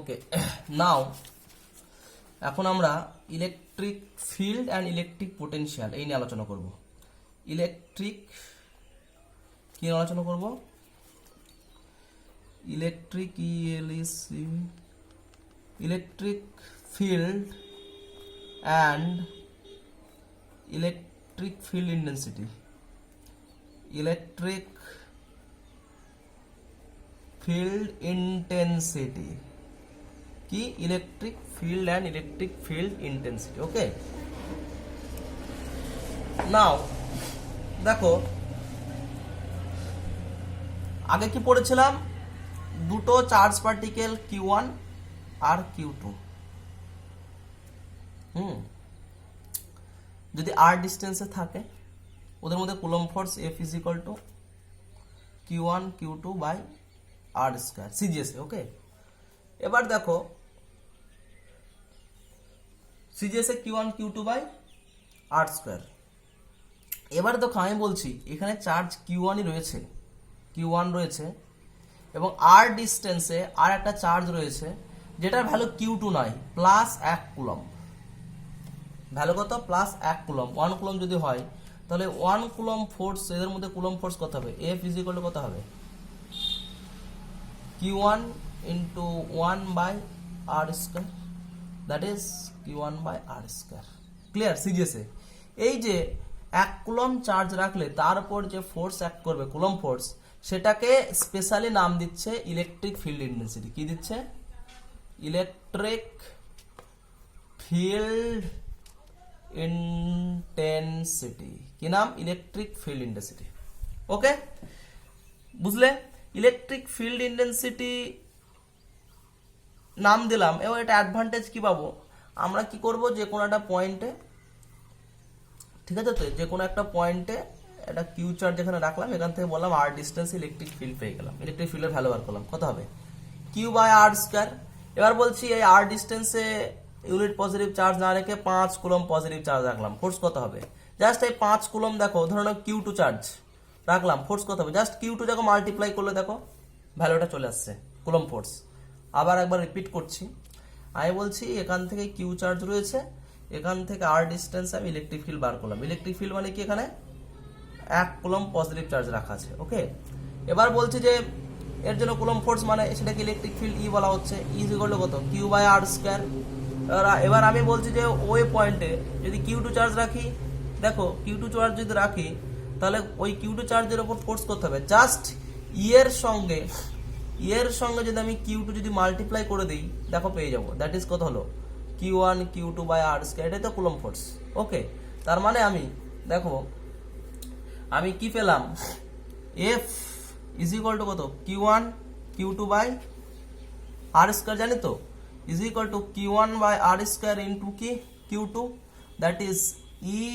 ওকে now এখন আমরা electric field and electric potential এই নিয়ে আলোচনা করব। ইলেকট্রিক কি আলোচনা করব? Electric E L E C electric field and electric field intensity. Electric field intensity কি? Electric field and electric field intensity. Okay now দেখো আগে কি পড়েছিলাম? দুটো চার্জ পার্টিকেল Q1 আর Q2 যদি r ডিস্টেন্সে থাকে ওদের মধ্যে coulomb force F is equal to Q1 Q2 by r square CGS. Okay এবার দেখো সিজিএস এ Q1 Q2 by r square. এবার দেখো আমি বলছি এখানে চার্জ Q1 রয়েছে, Q1 রয়েছে এবং r ডিস্টেন্সে আর একটা চার্জ রয়েছে যেটার ভ্যালু Q2 নয়, প্লাস 1 কুলম্ব। ভ্যালু কত? Plus 1 coulomb. 1 কুলম্ব যদি হয় তাহলে 1 কুলম্ব ফোর্স, এদের মধ্যে কুলম্ব ফোর্স কত হবে? F ইজ ইকুয়াল টু কত হবে? Q1 into 1 by r square, that is Q1 by r square. Clear? সিজিএসে এই যে 1 কুলম্ব চার্জ রাখলে তার উপর যে ফোর্স অ্যাক্ট করবে কুলম্ব ফোর্স, সেটাকে স্পেশালি নাম দিচ্ছে ইলেকট্রিক ফিল্ড ইন্টেন্সিটি। কি দিচ্ছে? Electric field intensity. কি নাম? Electric field intensity. ওকে বুঝলে? ইলেকট্রিক ফিল্ড ইন্টেন্সিটি নাম দিলাম। এবার এটা অ্যাডভান্টেজ কি পাবো? আমরা কি করব, যে কোনো একটা পয়েন্টে, ঠিক আছে তো, যে কোনো একটা পয়েন্টে একটা কিউ চার্জ যেখানে রাখলাম, এখান থেকে বললাম r ডিস্টেন্স ইলেকট্রিক ফিল্ড পেয়ে গেলাম। ইলেকট্রিক ফিল্ডের ভ্যালু বার করলাম, কত হবে? Q by r square. এবার বলছি এই r ডিস্টেন্সে ইউনিট পজিটিভ চার্জ না রেখে 5 কুলম্ব পজিটিভ চার্জ রাখলাম, ফোর্স কত হবে? জাস্ট এই 5 কুলম্ব দেখো, ধরো Q2 চার্জ রাখলাম, ফোর্স কত হবে? জাস্ট Q2 দেখো মাল্টিপ্লাই করলে দেখো ভ্যালুটা চলে আসছে, কুলম্ব ফোর্স। আবার একবার রিপিট করছি, আমি বলছি এখান থেকে কিউ চার্জ রয়েছে, এখান থেকে r ডিস্টেন্স আমি ইলেকট্রিক ফিল্ড বার করলাম। ইলেকট্রিক ফিল্ড মানে কি? এখানে 1 কুলম্ব পজিটিভ চার্জ রাখা আছে। ওকে এবার বলছি যে এর জন্য কুলম্ব ফোর্স মানে সেটাকে ইলেকট্রিক ফিল্ড E বলা হচ্ছে। E ইজ ইকুয়াল টু কত? Q by r square. এবার আমি বলছি যে ওই পয়েন্টে যদি Q2 চার্জ রাখি, দেখো Q2 চার্জ যদি রাখি তাহলে ওই Q2 চার্জের উপর ফোর্স করতে হবে। জাস্ট এর সঙ্গে যদি আমি Q2 যদি মাল্টিপ্লাই করে দিই, দেখো পেয়ে যাবো, দ্যাট ইজ কত হলো? Q1 Q2 by r square. এটাই তো কুলম্ব ফোর্স। ওকে তার মানে আমি দেখো আমি কি পেলাম? F ইজ ইকুয়াল টু কত? Q1 Q2 by r square, জানি তো, is equal to Q1 by r square into কি? Q2, that is E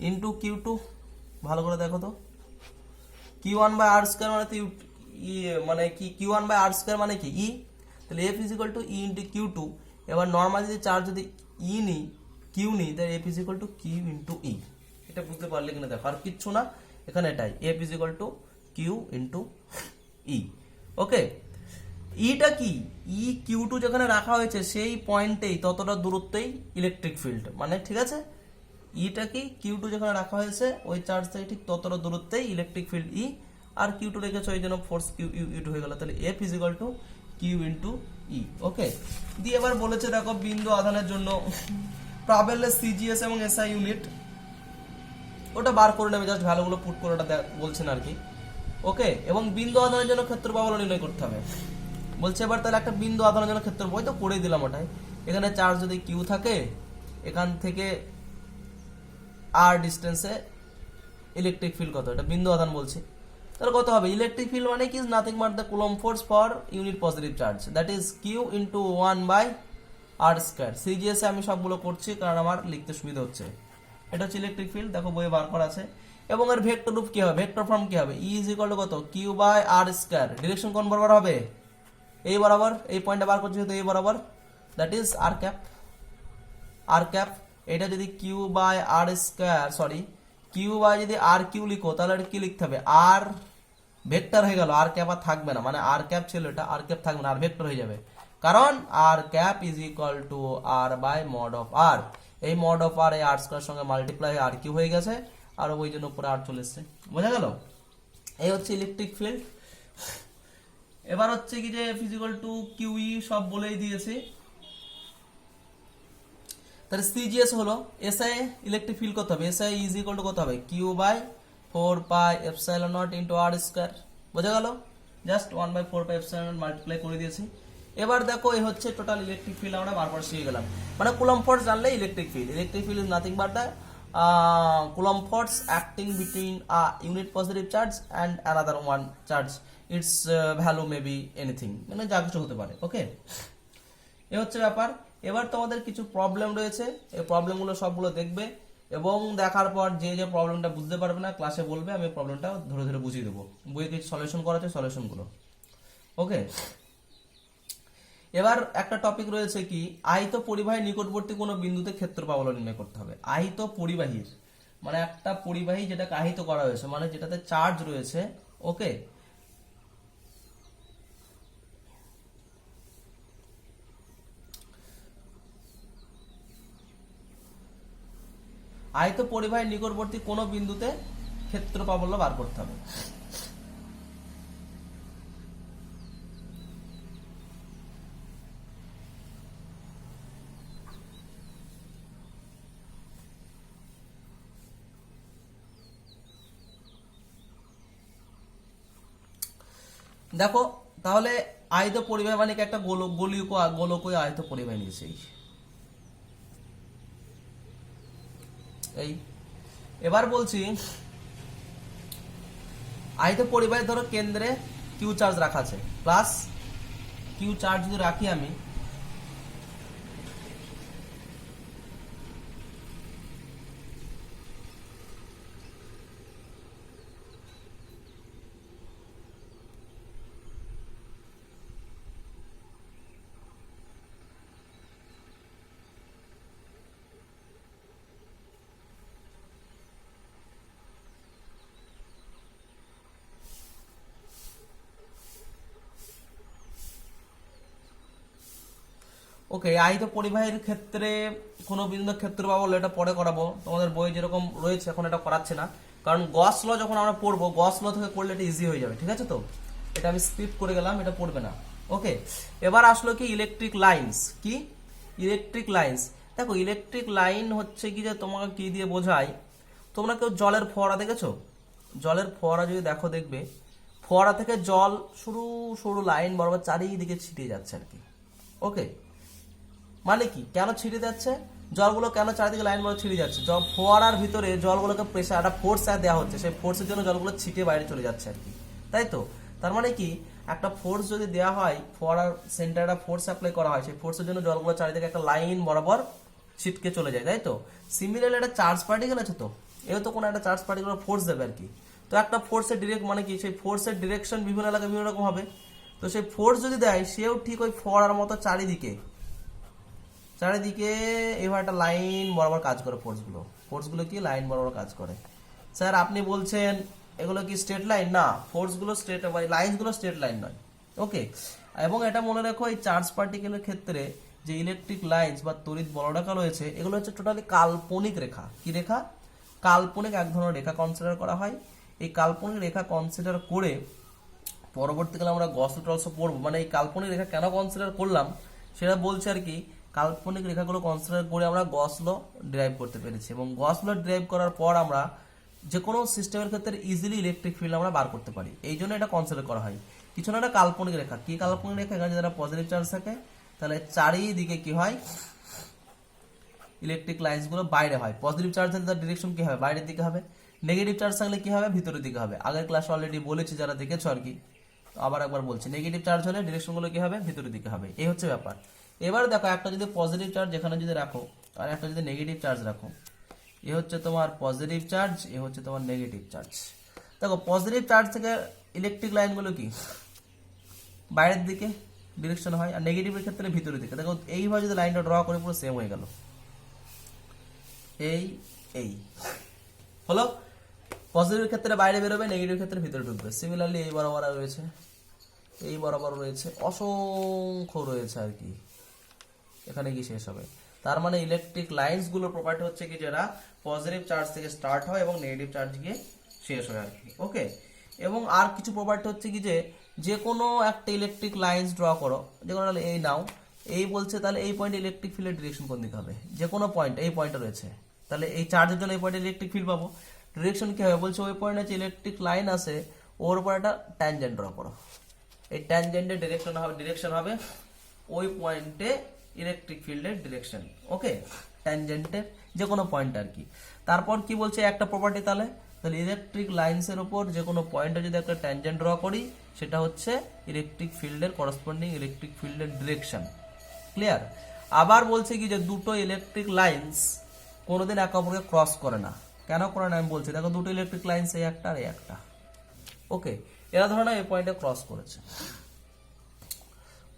into Q2। ভালো করে দেখো তো, Q1 বাই r স্কয়ার মানে তো মানে কি? Q1 বাই r স্কয়ার মানে কি? E। তাহলে F is equal two E into Q2। এবার নর্মাল যদি চার্জ যদি E নিই, Q নিই, তাহলে F is equal two Q into E। এটা বুঝতে পারলে কিনা দেখো, আর কিচ্ছু না এখানে, এটাই F is equal two Q into E। ওকে ইটা কি? E Q2 যেখানে রাখা হয়েছে সেই পয়েন্টেই, ততটা দূরত্বেই ইলেকট্রিক ফিল্ড মানে, ঠিক আছে? ইটা কি? Q2 যেখানে রাখা হয়েছে ওই চার্জ থেকে ঠিক ততটা দূরত্বেই ইলেকট্রিক ফিল্ড E, আর Q2 রেখেছে ওই জন্য ফোর্স Q ইউ হয়ে গেল। তাহলে F is equal two Q into E। ওকে দিয়ে এবার বলেছে দেখো বিন্দু আধানের জন্য প্রাবেল্য সিজিএস এবং এসআই ইউনিট, ওটা বার করে নেবে, জাস্ট ভ্যালুগুলো পুট করে ওটা বলছেন আর কি। ওকে এবং বিন্দু আধানের জন্য ক্ষেত্রফল নির্ণয় করতে হবে বলছে। এবার তাহলে একটা বিন্দু আধানের জন্য ক্ষেত্রফল তো করেই দিলাম ওটাই। এখানে চার্জ যদি কিউ থাকে, এখান থেকে r ডিস্টেন্সে ইলেকট্রিক ফিল্ড কত? এটা বিন্দু আধান বলছি, তাহলে কত হবে? ইলেকট্রিক ফিল্ড মানে কি? Nothing but the coulomb force for unit positive charge, that is Q into 1 by r square. CGS এ আমি সবগুলো করছি কারণ আমার লিখতে সুবিধা হচ্ছে। এটা হচ্ছে ইলেকট্রিক ফিল্ড, দেখো বইয়ে বার করা আছে। এবং এর ভেক্টর রূপ কি হবে? ভেক্টর ফর্ম কি হবে? E ইজ ইকুয়াল টু কত? Q by r square. Direction কোন বরাবর হবে? এই বরাবর, এই পয়েন্টে বার করছি তো এই বরাবর, that is r cap. r cap এটা যদি Q by r square, sorry Q by যদি r কিউ লিখো তাহলে এটা কি লিখতে হবে? r ভেক্টর হয়ে গেল, r ক্যাপ আর থাকবে না, মানে r ক্যাপ ছিল এটা, r ক্যাপ থাকবে না, আর ভেক্টর হয়ে যাবে। কারণ r cap is equal to r by mod of r, এই মড অফ আর এই আর স্কয়ার সঙ্গে মাল্টিপ্লাই আর কি হয়ে গেছে, আর ওই জন্য উপরে আর চলে এসছে। বোঝা গেল? এই হচ্ছে ইলেকট্রিক ফিল্ড। এবার হচ্ছে কি যে ফিজিক্যাল টু কিউই সব বলেই দিয়েছি। তাহলে সিজিএস হলো এসআই ইলেকট্রিক ফিল্ড কত হবে, এসআই ইজ ইকুয়াল টু কত হবে, Q by 4 pi epsilon not into R square. বোঝা গেল? Just 1/4 pi epsilon not multiply করে দিয়েছি। এবার দেখো এই হচ্ছে টোটাল ইলেকট্রিক ফিল্ড আমরা বারবার শিখে গেলাম। মানে কুলম্ব ফোর্স জানলে electric field, electric field is nothing but the coulomb force acting between a unit positive charge and another one charge, it's value may be anything, মানে যা কিছু হতে পারে। ওকে, এ হচ্ছে ব্যাপার। এবার তোমাদের কিছু প্রবলেম রয়েছে, এই প্রবলেমগুলো সবগুলো দেখবে এবং দেখার পর যে যে প্রবলেমটা বুঝতে পারবে না ক্লাসে বলবে, আমি প্রবলেমটা ধরে ধরে বুঝিয়ে দেবো, বইয়ে কিছু সলিউশন করা আছে সলিউশনগুলো। ওকে, এবার একটা টপিক রয়েছে কি, আহিত পরিবাহীর নিকটবর্তী কোনো বিন্দুতে ক্ষেত্রফল নির্ণয় করতে হবে। আহিত পরিবাহীর মানে একটা পরিবাহী যেটাকে আহিত করা হয়েছে, মানে যেটাতে চার্জ রয়েছে। ওকে, আহিত পরিবাহীর নিকটবর্তী কোন বিন্দুতে ক্ষেত্র প্রাবল্য বার করতে হবে। দেখো তাহলে আহিত পরিবাহী মানে কি, একটা গোলকীয় আহিত পরিবাহী নিয়েছে এই। এবার বলছি আহিত পরিবাহী ধরো কেন্দ্রে কিউ চার্জ রাখা আছে, প্লাস কিউ চার্জ যদি রাখি আমি, ওকে, আহিত পরিবাহীর ক্ষেত্রে কোনো বিন্দু ক্ষেত্র পাবো, এটা পরে করাবো, তোমাদের বই যেরকম রয়েছে এখন এটা করাচ্ছে না, কারণ গস ল যখন আমরা পড়বো, গস ল থেকে করলে এটা ইজি হয়ে যাবে। ঠিক আছে, তো এটা আমি স্কিপ করে গেলাম, এটা পড়বে না। ওকে, এবার আসলো কি ইলেকট্রিক লাইন্স। কি ইলেকট্রিক লাইন্স? দেখো ইলেকট্রিক লাইন হচ্ছে কি যে তোমাকে কি দিয়ে বোঝায়, তোমরা কেউ জলের ফোয়ারা দেখেছো? জলের ফোয়ারা যদি দেখো, দেখবে ফোয়ারা থেকে জল সরু সরু লাইন বরাবর চারিদিকে ছিটিয়ে যাচ্ছে আর কি। ওকে, মানে কি, কেন ছিটে যাচ্ছে জলগুলো, কেন চারিদিকে লাইন বরাবর ছিটে যাচ্ছে? ফোয়ারার ভিতরে জলগুলোকে প্রেসার একটা ফোর্স দেওয়া হচ্ছে, সেই ফোর্সের জন্য জলগুলো ছিটে বাইরে চলে যাচ্ছে আর কি, তাই তো? তার মানে কি, একটা ফোর্স যদি দেওয়া হয়, ফোয়ারার সেন্টারে ফোর্স অ্যাপ্লাই করা হয়, সেই ফোর্সের জন্য জলগুলো চারিদিকে একটা লাইন বরাবর ছিটকে চলে যায়, তাই তো? সিমিলারলি একটা চার্জ পার্টিকেল আছে, তো এও তো কোনো একটা চার্জ পার্টিকেল ফোর্স দেবে আর কি। তো একটা ফোর্সের ডিরেক্ট মানে কি, সেই ফোর্সের ডিরেকশন বিভিন্ন এলাকায় বিভিন্ন রকম হবে। তো সেই ফোর্স যদি দেয়, সেও ঠিক ওই ফোয়ারার মতো চারিদিকে এবার একটা লাইন বরাবর কাজ করে। ফোর্সগুলো কি লাইন বরাবর কাজ করে। স্যার আপনি বলছেন এগুলো কি স্ট্রেট লাইন? না, ফোর্সগুলো স্ট্রেট, লাইনগুলো স্ট্রেট লাইন নয়। ওকে, এবং এটা মনে রাখো, এই চার্জ পার্টিকেলের ক্ষেত্রে যে ইলেকট্রিক লাইন্স বা তড়িৎ বলরেখা রয়েছে, এগুলো হচ্ছে টোটালি কাল্পনিক রেখা। কি রেখা? কাল্পনিক এক ধরনের রেখা কনসিডার করা হয়। এই কাল্পনিক রেখা কনসিডার করে পরবর্তীকালে আমরা গস টলস পড়বো, মানে এই কাল্পনিক রেখা কেন কনসিডার করলাম সেটা বলছে আর কি। কাল্পনিক রেখাগুলো কনসিডার করে আমরা গস ল ড্রাইভ করতে পেরেছি, এবং গস ল ড্রাইভ করার পর আমরা যে কোনো সিস্টেমের ক্ষেত্রে ইজিলি ইলেকট্রিক ফিল্ড আমরা বার করতে পারি, এই জন্য এটা কনসিডার করা হয়। কিছু না, একটা কাল্পনিক রেখা। কি কাল্পনিক রেখা? এখানে যারা পজিটিভ চার্জ থাকে, তাহলে চারিদিকে কি হয়, ইলেকট্রিক লাইন্স গুলো বাইরে হয়। পজিটিভ চার্জ থাকলে তার ডিরেকশন কি হবে, বাইরের দিকে হবে। নেগেটিভ চার্জ থাকলে কি হবে, ভিতরের দিকে হবে। আগের ক্লাসে অলরেডি বলেছি যারা দেখেছো আর কি, আবার একবার বলছি, নেগেটিভ চার্জ হলে ডিরেকশন গুলো কি হবে, ভিতরের দিকে হবে। এই হচ্ছে ব্যাপার। এবার দেখো, একটা যদি পজিটিভ চার্জ এখানে যদি রাখো, আর একটা যদি নেগেটিভ চার্জ রাখো, এ হচ্ছে তোমার পজিটিভ চার্জ, এ হচ্ছে তোমার নেগেটিভ চার্জ। দেখো পজিটিভ চার্জ থেকে ইলেকট্রিক লাইনগুলো কি বাইরের দিকে ডিরেকশন হয়, আর নেগেটিভের ক্ষেত্রে ভিতরের দিকে। দেখো এইভাবে যদি লাইনটা ড্র করে, পুরো সেম হয়ে গেল। এই হলো পজিটিভ ক্ষেত্রে বাইরে বেরোবে, নেগেটিভ ক্ষেত্রে ভিতরে ঢুকবে। সিমিলারলি এই বরাবর রয়েছে, এই বরাবর রয়েছে, অসংখ্য রয়েছে আর কি, এখানে কি শেষ হবে। তার মানে ইলেকট্রিক লাইনস গুলোর প্রপার্টি হচ্ছে কি যারা পজিটিভ চার্জ থেকে স্টার্ট হয় এবং নেগেটিভ চার্জ গিয়ে শেষ হয় আর কি। ওকে, এবং আর কিছু প্রপার্টি হচ্ছে কি যে কোনো একটা ইলেকট্রিক লাইনস ড্র করো, যে কোনো এই নাও, এই বলছে তাহলে এই পয়েন্টে ইলেকট্রিক ফিল্ডের ডিরেকশন কোন দিকে হবে, যে কোনো পয়েন্ট এই পয়েন্টে রয়েছে, তাহলে এই চার্জের জন্য এই পয়েন্টে ইলেকট্রিক ফিল্ড পাবো। ডিরেকশন কি হবে বলছে, ওই পয়েন্টে যে ইলেকট্রিক লাইন আছে ওর উপর একটা ট্যানজেন্ট ড্র করো, এই ট্যানজেন্টের ডিরেকশন হবে ওই পয়েন্টে ইলেকট্রিক ফিল্ডের ডিরেকশন। ওকে, ট্যানজেন্টের যে কোনো পয়েন্ট আর কি। তারপর কি বলছে একটা প্রপার্টি, তাহলে ইলেকট্রিক লাইনসের উপর যে কোনো পয়েন্টে যদি একটা ট্যানজেন্ট ড্র করি সেটা হচ্ছে ইলেকট্রিক ফিল্ডের করসপন্ডিং ইলেকট্রিক ফিল্ডের ডিরেকশন। ক্লিয়ার? আবার বলছে কি যে দুটো ইলেকট্রিক লাইনস কোনোদিন একে অপরকে ক্রস করে না। কেন করে না আমি বলছি, দেখো দুটো ইলেকট্রিক লাইনস এই একটা আর এই একটা। ওকে, এরা ধরো না এই পয়েন্টে ক্রস করেছে।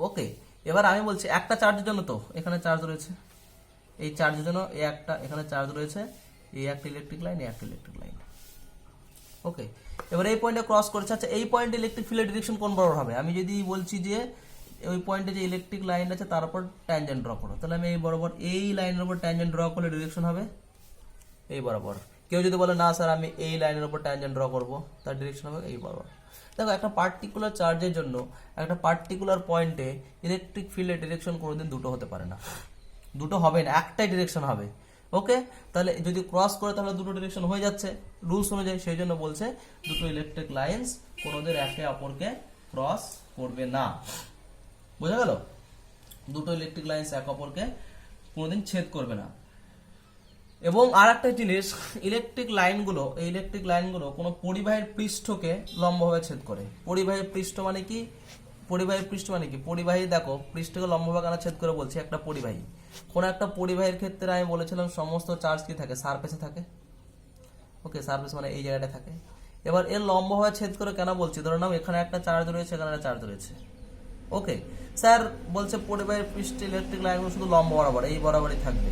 ওকে, এবার আমি বলছি একটা চার্জের জন্য, তো এখানে চার্জ রয়েছে, এই চার্জের জন্য এই একটা, এখানে চার্জ রয়েছে, এই একটা ইলেকট্রিক লাইন, এই একটা ইলেকট্রিক লাইন। ওকে, এবার এই পয়েন্টে ক্রস করেছে। আচ্ছা, এই পয়েন্টে ইলেকট্রিক ফিল্ডের ডিরেকশন কোন বরাবর হবে? আমি যদি বলছি যে ওই পয়েন্টে যে ইলেকট্রিক লাইন আছে তার উপর ট্যানজেন্ট ড্র করো, তাহলে আমি এই বরাবর এই লাইনের উপর ট্যানজেন্ট ড্র করলে ডিরেকশন হবে এই বরাবর। কেউ যদি বলে না স্যার আমি এই লাইনের উপর ট্যানজেন্ট ড্র করব, তার ডিরেকশন হবে এই বরাবর। দেখো, একটা পার্টিকুলার চার্জের জন্য একটা পার্টিকুলার পয়েন্টে ইলেকট্রিক ফিল্ডের ডিরেকশন কোনোদিন দুটো হতে পারে না, দুটো হবে না, একটাই ডিরেকশন হবে। ওকে, তাহলে যদি ক্রস করে তাহলে দুটো ডিরেকশন হয়ে যাচ্ছে রুলস অনুযায়ী, সেই জন্য বলছে দুটো ইলেকট্রিক লাইন্স কোনোদিন একে অপরকে ক্রস করবে না। বোঝা গেল? দুটো ইলেকট্রিক লাইন্স একে অপরকে কোনোদিন ছেদ করবে না। এবং আর একটা জিনিস, ইলেকট্রিক লাইনগুলো কোনো পরিবাহীর পৃষ্ঠকে লম্বভাবে ছেদ করে। পরিবাহীর পৃষ্ঠ মানে কি? পরিবাহী দেখো পৃষ্ঠকে লম্বভাবে কেন ছেদ করে বলছি, একটা পরিবাহী, কোন একটা পরিবাহীর ক্ষেত্রে আমি বলেছিলাম সমস্ত চার্জ কি থাকে, সারফেসে থাকে। ওকে, সারফেস মানে এই জায়গাটা থাকে। এবার এর লম্বভাবে ছেদ করে কেন বলছি, ধরে নাও এখানে একটা চার্জ রয়েছে, এখানে একটা চার্জ রয়েছে। ওকে স্যার বলছে পরিবাহীর পৃষ্ঠে ইলেকট্রিক লাইনগুলো শুধু লম্ব বরাবর, এই বরাবরই থাকবে,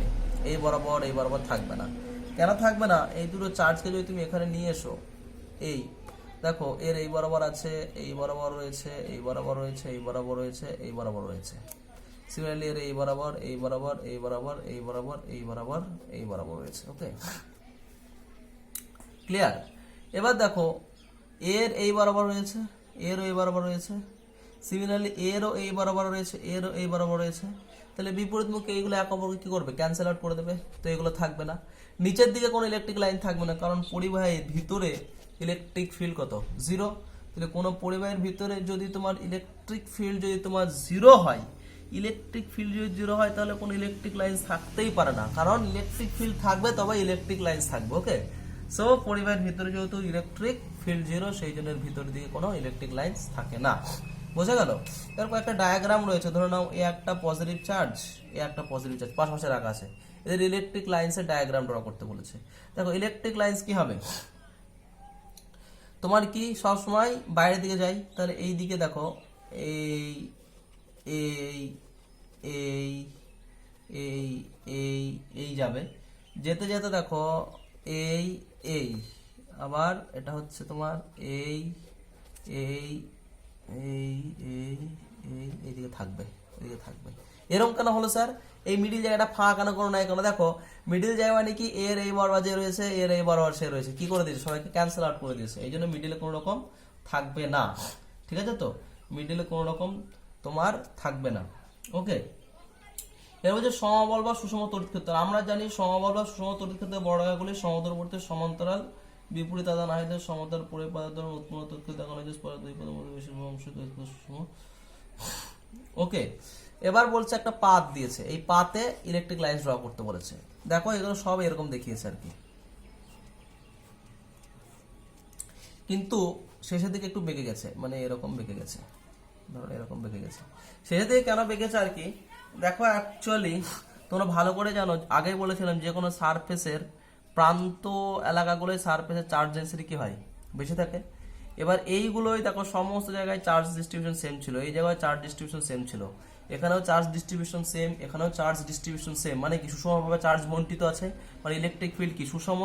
এই বরাবর থাকবে না। কেন থাকবে না? এই দুটো চার্জকে যদি তুমি এখানে নিয়ে এসো, এই দেখো এর এই বরাবর আছে, এই বরাবর রয়েছে, এই বরাবর রয়েছে, এই বরাবর রয়েছে, এই বরাবর রয়েছে। সিমিলারলি এর এই বরাবর, এই বরাবর, এই বরাবর, এই বরাবর, এই বরাবর, এই বরাবর রয়েছে। ওকে, ক্লিয়ার? এবার দেখো এর এই বরাবর রয়েছে, এরও এই বরাবর রয়েছে, সিমিলারলি এরও এই বরাবর রয়েছে, এরও এই বরাবর রয়েছে। তাহলে বিপরীত মুখে এইগুলো এক অপরকে কি করবে, ক্যান্সেল আউট করে দেবে, তো এগুলো থাকবে না। নিচের দিকে কোনো ইলেকট্রিক লাইন থাকবে না, কারণ পরিবাহীর ভিতরে ইলেকট্রিক ফিল্ড কত, জিরো। তাহলে কোনো পরিবাহীর ভিতরে যদি তোমার ইলেকট্রিক ফিল্ড যদি তোমার জিরো হয়, তাহলে কোনো ইলেকট্রিক লাইন থাকতেই পারে না, কারণ ইলেকট্রিক ফিল্ড থাকবে তবে ইলেকট্রিক লাইন থাকবে। ওকে, সো পরিবাহীর ভিতরে যেহেতু ইলেকট্রিক ফিল্ড জিরো, সেই জন্য ভিতর দিকে কোনো ইলেকট্রিক লাইন থাকে না। বোঝা গেল? এরপর একটা ডায়াগ্রাম রয়েছে, ধরে নাও এ একটা পজিটিভ চার্জ, পাশাপাশি রাখা আছে, এদের ইলেকট্রিক লাইন্সের ডায়াগ্রাম ড্র করতে বলেছে। দেখো ইলেকট্রিক লাইন্স কি হবে, তোমার কি সবসময় বাইরের দিকে যাই, তাহলে এই দিকে দেখো এই এই এই এই এই এই যাবে, যেতে যেতে দেখো এই এই আবার এটা হচ্ছে তোমার এই এই এই এই এই এইদিকে থাকবে, এদিকে থাকবে। এরকম কেন হলো স্যার? এই মিডিল জায়গাটা ফাঁকা কেন কোনো নাই? কেন দেখো মিডিল জায়গা মানে কি, এর এই বরাবর যে রয়েছে, এর এই বরাবর সে রয়েছে, কি করে দিয়েছে, সবাইকে ক্যান্সেল আউট করে দিয়েছে, এই জন্য মিডিলে কোনো রকম থাকবে না। ঠিক আছে, তো মিডিলে কোনো রকম তোমার থাকবে না। ওকে, এর মধ্যে সমবল বা সুষম তড়িৎ ক্ষেত্র, আমরা জানি সমবল বা সুষম তড়িৎ ক্ষেত্রে বড় রেখাগুলি সমদূরবর্তী সমান্তরাল বিপরীত আধান আহিত সমতল পরিপাতন উৎপন্ন তথ্য দেখানো হয়েছে পরে দুই পদ মধ্যে বেশি অংশ সুষম। ওকে, এবার বলছে একটা পাত দিয়েছে, এই পাতে ইলেকট্রিক লাইন ড্র করতে বলেছে। দেখো এগুলো সব এরকম দেখিয়েছে আর কি, কিন্তু শেষের দিকে একটু বেঁকে গেছে, মানে এরকম বেঁকে গেছে, ধরো এরকম বেঁকে গেছে। শেষের দিকে কেন বেঁকেছে আর কি, দেখো অ্যাকচুয়ালি তোমরা ভালো করে জানো, আগেই বলেছিলাম যে কোনো সারফেসের প্রান্ত এলাকাগুলোয় সারফেসের চার্জ ডেনসিটি কি হয়, বেশি থাকে। এবার এইগুলোই দেখো সমস্ত জায়গায় চার্জ ডিস্ট্রিবিউশন সেম ছিল, এই জায়গায় চার্জ ডিস্ট্রিবিউশন সেম ছিল, এখানেও চার্জ ডিস্ট্রিবিউশন সেম, এখানেও চার্জ ডিস্ট্রিবিউশন সেম, মানে কি সুষমভাবে চার্জ বন্টিত আছে, মানে ইলেকট্রিক ফিল্ড কি সুষম,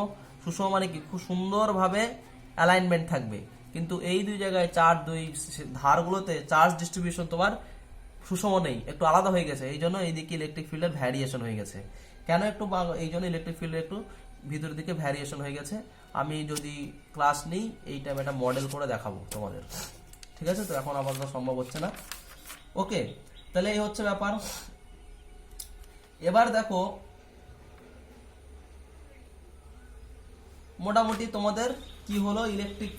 মানে কি খুব সুন্দরভাবে অ্যালাইনমেন্ট থাকবে। কিন্তু এই দুই জায়গায় দুই ধারগুলোতে চার্জ ডিস্ট্রিবিউশন তোমার সুষম নেই, একটু আলাদা হয়ে গেছে। এই জন্য এইদিকে ইলেকট্রিক ফিল্ডের ভ্যারিয়েশন হয়ে গেছে। কেন একটু এই জন্য ইলেকট্রিক ফিল্ডের একটু ভিতরের দিকে ভ্যারিয়েশন হয়ে গেছে। আমি যদি ক্লাস নিই এই টাইম একটা মডেল করে দেখাবো তোমাদের, ঠিক আছে? তো এখন আপাতত সম্ভব হচ্ছে না। ওকে, তাহলে এই হচ্ছে ব্যাপার। এবার দেখো মোটামুটি তোমাদের কি হলো, ইলেকট্রিক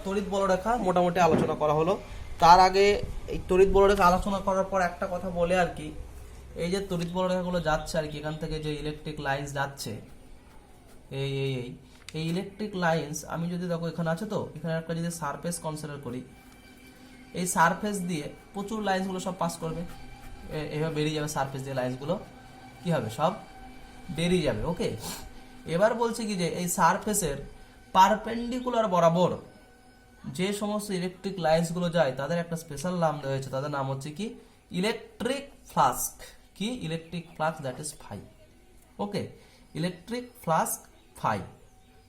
তড়িৎ বলরেখা মোটামুটি আলোচনা করা হলো। তার আগে এই তড়িৎ বলরেখা আলোচনা করার পর একটা কথা বলে আর কি, এই যে তড়িৎ বলরেখাগুলো যাচ্ছে আর কি, এখান থেকে যে ইলেকট্রিক লাইন্স যাচ্ছে, এই এই এই এই ইলেকট্রিক লাইন্স আমি যদি দেখো এখানে আছে, তো এখানে একটা যদি সারফেস কনসিডার করি, এই সারফেস দিয়ে প্রচুর লাইন্সগুলো সব পাস করবে, এভাবে বেরিয়ে যাবে। সারফেস দিয়ে লাইন্সগুলো কি হবে, সব বেরিয়ে যাবে। ওকে, এবার বলছে কি যে এই সারফেসের পারপেন্ডিকুলার বরাবর যে সমস্ত ইলেকট্রিক লাইন্সগুলো যায় তাদের একটা স্পেশাল নাম দেওয়া হয়েছে, তাদের নাম হচ্ছে কি ইলেকট্রিক ফ্লাস্ক। কি electric flux, that is phi. Okay, electric flux phi,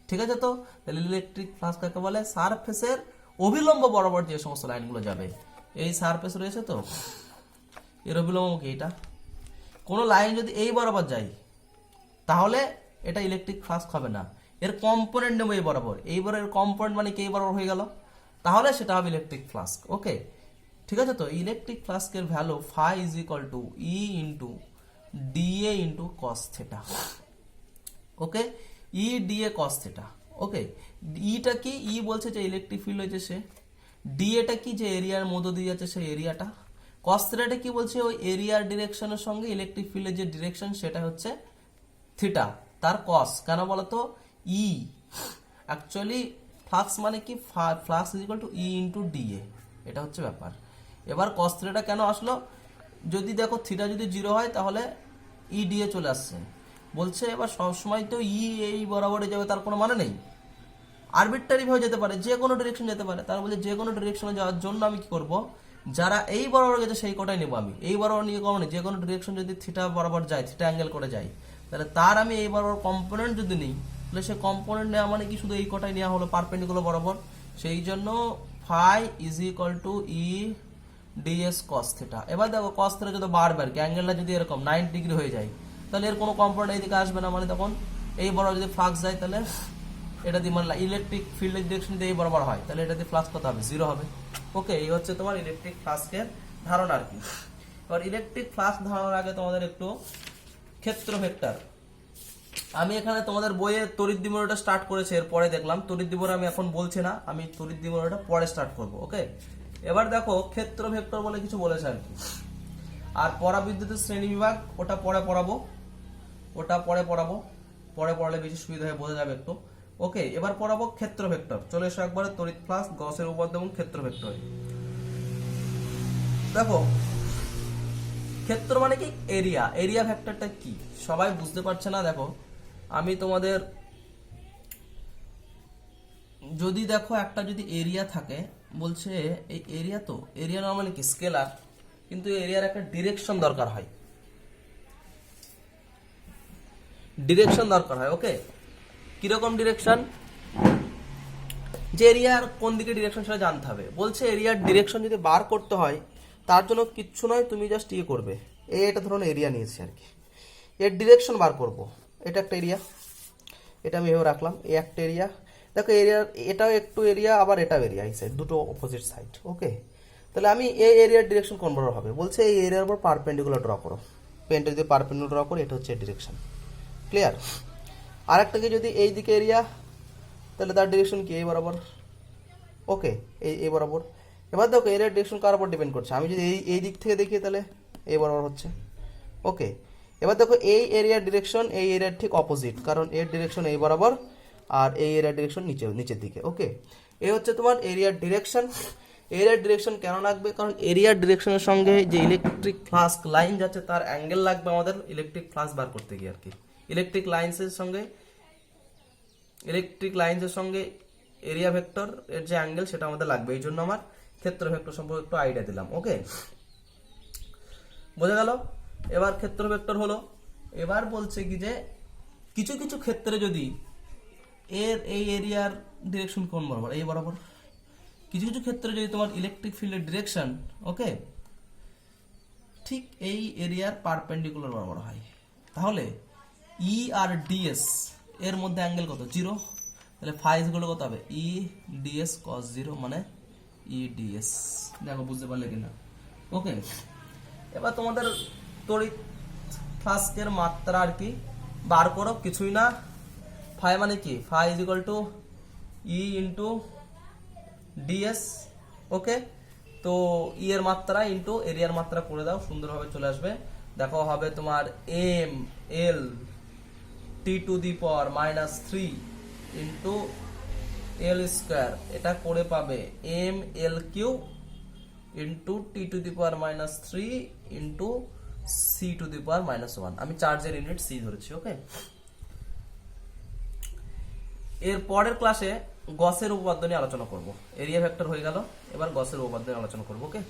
ঠিক আছে? তো তাহলে ইলেকট্রিক ফ্লাস্ক কাকে বলে, সারফেসের অভিলম্ব বরাবর যে সমস্ত লাইনগুলো যাবে। এই সারফেস রয়েছে, তো এর অভিলম্ব কি এটা, কোনো লাইন যদি এই বরাবর যায় তাহলে এটা ইলেকট্রিক ফ্লাস্ক হবে না। এর কম্পোনেন্ট নেব এই বরাবর, এইবার এর কম্পোনেন্ট মানে কি এই বরাবর হয়ে গেল, তাহলে সেটা হবে ইলেকট্রিক ফ্লাস্ক। ওকে, ঠিক আছে? তো ইলেকট্রিক ফ্লাস্কের value phi is equal to E into d A into cos theta. Okay, E d A cos theta. Okay, ইটা কি, ই বলছে যে ইলেকট্রিক ফিল্ড হয়েছে সে, ডিএটা কি যে এরিয়ার মধ্য দিয়ে যাচ্ছে সেই এরিয়াটা, কস থেটাটা কি বলছে ওই এরিয়ার ডিরেকশনের সঙ্গে ইলেকট্রিক ফিল্ডের যে ডিরেকশন সেটা হচ্ছে থিটা, তার কস। কেন বলতো, ই অ্যাকচুয়ালি ফ্লাক্স মানে কি, flux is equal to E into DA, এটা হচ্ছে ব্যাপার। এবার কস থিটাটা কেন আসলো, যদি দেখো থিটা যদি 0 হয় তাহলে ই ডিএ চলে আসছে। বলছে এবার সবসময় তো ই এই বরাবরে যাবে তার কোনো মানে নেই, আরবিট্রারি ভাবে যেতে পারে, যে কোনো ডিরেকশন যেতে পারে। তার বলছে যে কোনো ডিরেকশনে যাওয়ার জন্য আমি কি করব, যারা এই বরাবর গেছে সেই কটাই নেবো আমি। এই বরাবর নিয়ে কম নেই, যে কোনো ডিরেকশন যদি থিটা বরাবর যায়, থিটা অ্যাঙ্গেল করে যায়, তাহলে তার আমি এই বরাবর কম্পোনেন্ট যদি নিই, তাহলে সে কম্পোনেন্ট নেওয়া মানে কি শুধু এই কটাই নেওয়া হলো পারপেন্ডিকুলার বরাবর। সেই জন্য phi is equal to E DS cos theta. এবার দেখো কস থিটা যদি বারবার কি অ্যাঙ্গেলটা যদি এরকম 90 ডিগ্রি হয়ে যায়, তাহলে এর কোনো কম্পোনেন্ট এইদিকে আসবে না, মানে তখন এই বরাবর যদি ফ্লাক্স যায় তাহলে এটা দিয়ে মানে ইলেকট্রিক ফিল্ডের ডিরেকশন দিয়ে এই বরাবর হয়, তাহলে এটা দিয়ে ফ্লাক্স কত হবে, 0 হবে। ওকে, এই হচ্ছে তোমার ইলেকট্রিক ফ্লাক্সের ধারণা আর কি। এবার ইলেকট্রিক ফ্লাক্স ধারণার আগে তোমাদের একটু ক্ষেত্র ভেক্টর, আমি এখানে তোমাদের বইয়ে তড়িৎ দ্বিমেরুটা স্টার্ট করেছে, এরপরে দেখলাম তড়িৎ দ্বিমেরু আমি এখন বলছি না, আমি তড়িৎ দ্বিমেরুটা পরে স্টার্ট করব। ওকে, এবার দেখো ক্ষেত্র ভেক্টর বলে কিছু বলেছে আর কি। আর পরাবিদ্যুতের শ্রেণী বিভাগ ওটা পরে পড়াবো, পরে পড়ালে বেশি সুবিধা হয়ে বোঝা যাবে একটু। ওকে, এবার পড়াবো ক্ষেত্র ভেক্টর। চলে এসো একবারে তড়িৎ ফ্লাক্স, গসের উপপাদ্য এবং ক্ষেত্র ভেক্টর। দেখো ক্ষেত্র মানে কি, এরিয়া। এরিয়া ভেক্টরটা কি সবাই বুঝতে পারছে না। দেখো আমি তোমাদের যদি দেখো একটা যদি এরিয়া থাকে, বলছে এই এরিয়া, তো এরিয়া নরমালি কি স্কেলার, কিন্তু এরিয়ার একটা ডিরেকশন দরকার হয়, ওকে, কিরকম ডিরেকশন, যে এরিয়ার কোন দিকে ডিরেকশন সেটা জানতে হবে। বলছে এরিয়ার ডিরেকশন যদি বার করতে হয় তার জন্য কিচ্ছু নয়, তুমি জাস্ট ইয়ে করবে, এটা ধরুন এরিয়া নিয়েছি আর কি, এর ডিরেকশন বার করব। এটা একটা এরিয়া, এটা আমি এভাবে রাখলাম, এই একটা এরিয়া। দেখো এরিয়ার এটাও একটু এরিয়া, আবার এটাও এরিয়া, এই সাইড দুটো অপোজিট সাইড। ওকে, তাহলে আমি এই এরিয়ার ডিরেকশন কোন বরাবর হবে, বলছে এই এরিয়ার উপর পারপেন্ডিকুলার ড্র করো, পেনটা যদি পারপেন্ডিকুলার ড্র করো, এটা হচ্ছে ডিরেকশন। ক্লিয়ার? আরেকটাকে যদি এই দিকে এরিয়া, তাহলে তার ডিরেকশন কি এই বরাবর। ওকে, এই বরাবর। এবার দেখো এরিয়ার ডিরেকশন কার উপর ডিপেন্ড করছে, আমি যদি এই দিক থেকে দেখি তাহলে এই বরাবর হচ্ছে। ওকে, এবার দেখো এই এরিয়ার ডিরেকশন এই এরিয়ার ঠিক অপোজিট, কারণ এর ডিরেকশন এই বরাবর আর এই এরিয়ার ডিরেকশন নিচের দিকে। ওকে, এই হচ্ছে তোমার এরিয়ার ডিরেকশন। এরিয়ার ডিরেকশন কেন লাগবে, কারণ এরিয়ার ডিরেকশনের সঙ্গে যে ইলেকট্রিক ফ্লাক্স লাইন যাচ্ছে তার অ্যাঙ্গেল লাগবে আমাদের ইলেকট্রিক ফ্লাক্স বার করতে গিয়ে আর কি। ইলেকট্রিক লাইন্সের সঙ্গে এরিয়া ভেক্টর এর যে অ্যাঙ্গেল সেটা আমাদের লাগবে, এই জন্য আমার ক্ষেত্র ভেক্টর সম্পর্কে একটু আইডিয়া দিলাম। ওকে, বোঝা গেল? এবার ক্ষেত্র ভেক্টর হলো, এবার বলছে কি যে কিছু কিছু ক্ষেত্রে যদি এই এরিয়ার ডিরেকশন কোন বরাবর, এই বরাবর, কিছু কিছু ক্ষেত্রে যদি তোমার ইলেকট্রিক ফিল্ডের ডিরেকশন ওকে ঠিক এই এরিয়ার পারপেন্ডিকুলার বরাবর হয়, তাহলে ই আর ডিএস এর মধ্যে অ্যাঙ্গেল কত? 0। তাহলে ফাই গুলো কত হবে? ই ডিএস কস 0 মানে ই ডিএস। দেখো বুঝতে পারলে কিনা? ওকে, এবার তোমাদের তড়িৎ ফ্লাস্কের মাত্রা আর কি বার করো, কিছুই না, ফাই মানে কি? Phi is equal to E into d S. Okay, তো ই এর মাত্রা ইন্টু এরিয়ার মাত্রা করে দাও, সুন্দরভাবে চলে আসবে। দেখো হবে তোমার M L T to the power -3 into L square, এটা করে পাবে M L Q into T to the power -3 into C to the power -1। আমি চার্জের ইউনিট সি ধরেছি। ওকে, এর পরের ক্লাসে গসের উপপাদ্য নিয়ে আলোচনা করব। এরিয়া ভেক্টর হয়ে গেল, এবার গসের উপপাদ্য নিয়ে আলোচনা করব। ওকে।